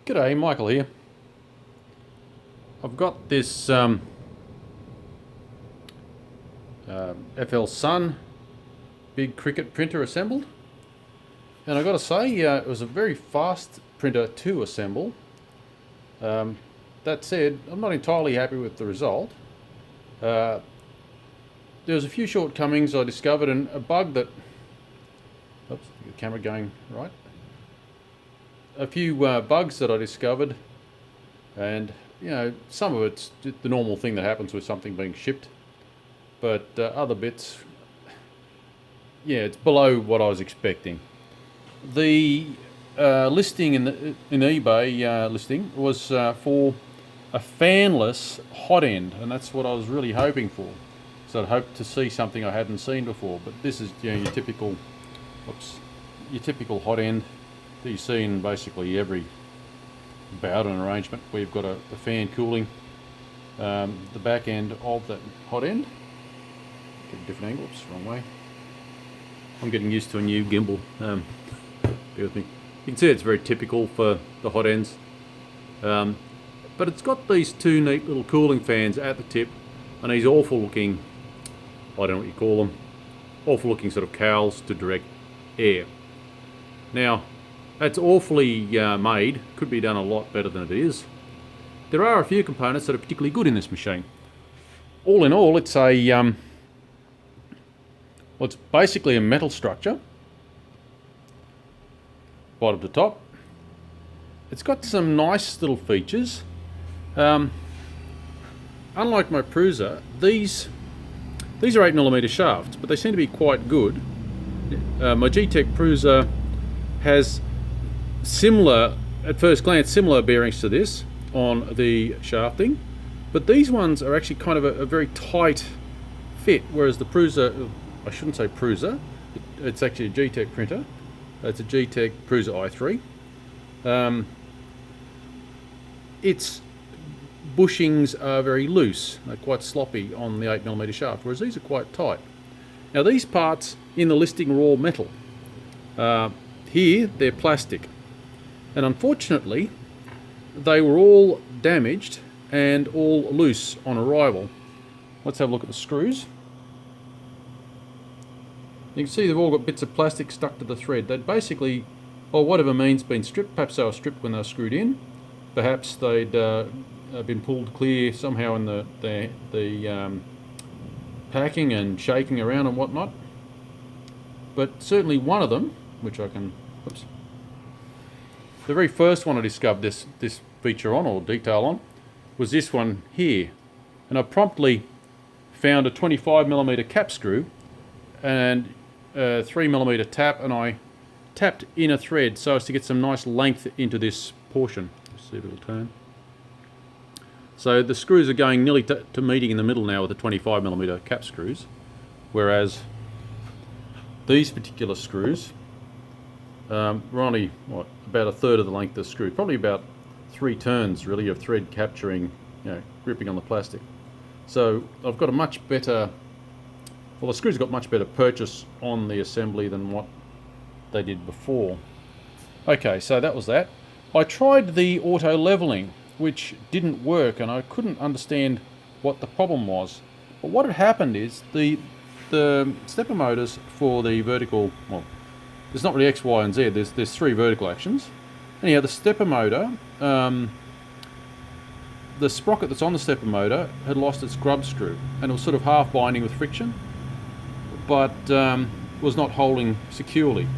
G'day, Michael here. I've got this FLSUN Big Cricket printer assembled, and I've got to say it was a very fast printer to assemble. That said, I'm not entirely happy with the result. There was a few shortcomings I discovered, and a bug that... Oops, the camera going right. A few bugs that I discovered, and some of it's the normal thing that happens with something being shipped, but other bits, it's below what I was expecting. The listing in eBay listing was for a fanless hot end, and that's what I was really hoping for. So I'd hoped to see something I hadn't seen before, but this is your typical hot end that you see in basically every Bowden arrangement where you've got a fan cooling the back end of that hot end. Get a different angle. Oops, wrong way. I'm getting used to a new gimbal. Bear with me. You can see it's very typical for the hot ends, but it's got these two neat little cooling fans at the tip, and these awful looking, I don't know what you call them, awful looking sort of cowls to direct air. Now, that's awfully made, could be done a lot better than it is. There are a few components that are particularly good in this machine. All in all, it's a it's basically a metal structure, bottom to top. It's got some nice little features. Unlike my Prusa, these are 8mm shafts, but they seem to be quite good. My G-Tech Prusa has similar, at first glance, similar bearings to this on the shafting, but these ones are actually kind of a very tight fit, whereas the Prusa, I shouldn't say Prusa, it's actually a G-Tech printer. It's a G-Tech Prusa i3. Its bushings are very loose, they're quite sloppy on the 8mm shaft, whereas these are quite tight. Now these parts in the listing were all metal. Here they're plastic, and unfortunately they were all damaged and all loose on arrival. Let's have a look at the screws. You can see they've all got bits of plastic stuck to the thread. They'd basically, or whatever means, been stripped. Perhaps they were stripped when they were screwed in. Perhaps they'd been pulled clear somehow in the packing and shaking around and whatnot. But certainly one of them, which I can, oops, the very first one I discovered this feature on, or detail on, was this one here. And I promptly found a 25mm cap screw and a 3mm tap, and I tapped in a thread so as to get some nice length into this portion. Let's see if it'll turn. So the screws are going nearly to meeting in the middle now with the 25mm cap screws, whereas these particular screws were only, about a third of the length of the screw. Probably about 3 turns really of thread capturing, gripping on the plastic. So I've got a much better, well, the screws got much better purchase on the assembly than what they did before. Okay, so that was that. I tried the auto leveling, which didn't work, and I couldn't understand what the problem was. But what had happened is the stepper motors for the vertical, well, there's not really X, Y, and Z. There's 3 vertical actions. Anyhow, the stepper motor, the sprocket that's on the stepper motor had lost its grub screw, and it was sort of half binding with friction, but was not holding securely.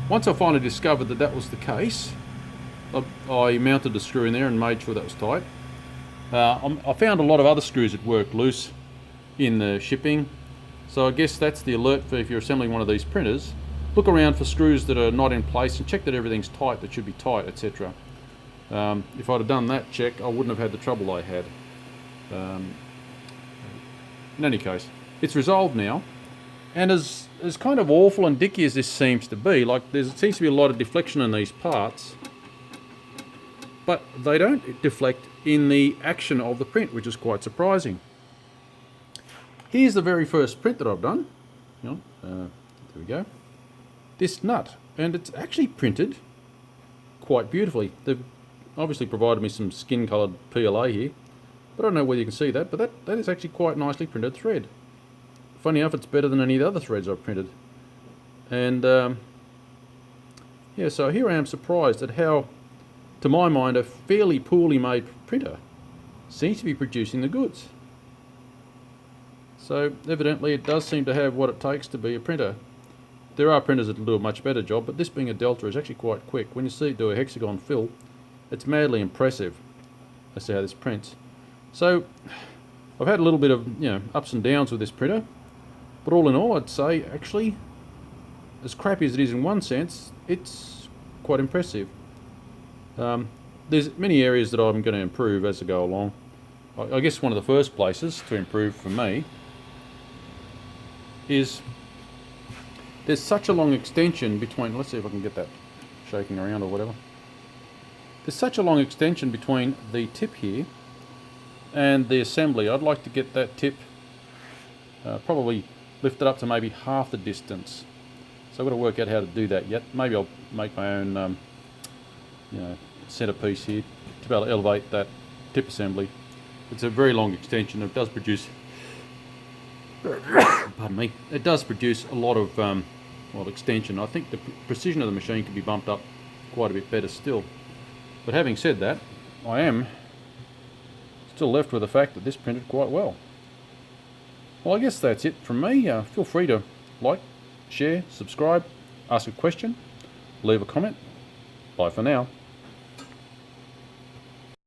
Once I finally discovered that that was the case, I mounted the screw in there and made sure that was tight. I found a lot of other screws that worked loose in the shipping, so I guess that's the alert for if you're assembling one of these printers. Look around for screws that are not in place and check that everything's tight, that should be tight, etc. If I'd have done that check, I wouldn't have had the trouble I had. In any case, it's resolved now, and as kind of awful and dicky as this seems to be, like there seems to be a lot of deflection in these parts, but they don't deflect in the action of the print, which is quite surprising. Here's the very first print that I've done. There we go. This nut, and it's actually printed quite beautifully. The obviously provided me some skin coloured PLA here, but I don't know whether you can see that, but that is actually quite nicely printed thread. Funny enough, it's better than any of the other threads I've printed. And yeah, so here I am surprised at how, to my mind, a fairly poorly made printer seems to be producing the goods. So evidently it does seem to have what it takes to be a printer. There are printers that will do a much better job, but this being a Delta is actually quite quick. When you see it do a hexagon fill, it's madly impressive as to how this prints. So I've had a little bit of ups and downs with this printer, but all in all I'd say actually, as crappy as it is in one sense, it's quite impressive. There's many areas that I'm going to improve as I go along. I guess one of the first places to improve for me is there's such a long extension between, let's see if I can get that shaking around or whatever. There's such a long extension between the tip here and the assembly. I'd like to get that tip probably lifted up to maybe half the distance. So I've got to work out how to do that yet. Maybe I'll make my own centerpiece here to be able to elevate that tip assembly. It's a very long extension. It does produce pardon me, it does produce a lot of extension. I think the precision of the machine could be bumped up quite a bit better still. But having said that, I am still left with the fact that this printed quite well. Well, I guess that's it from me. Feel free to like, share, subscribe, ask a question, leave a comment. Bye for now.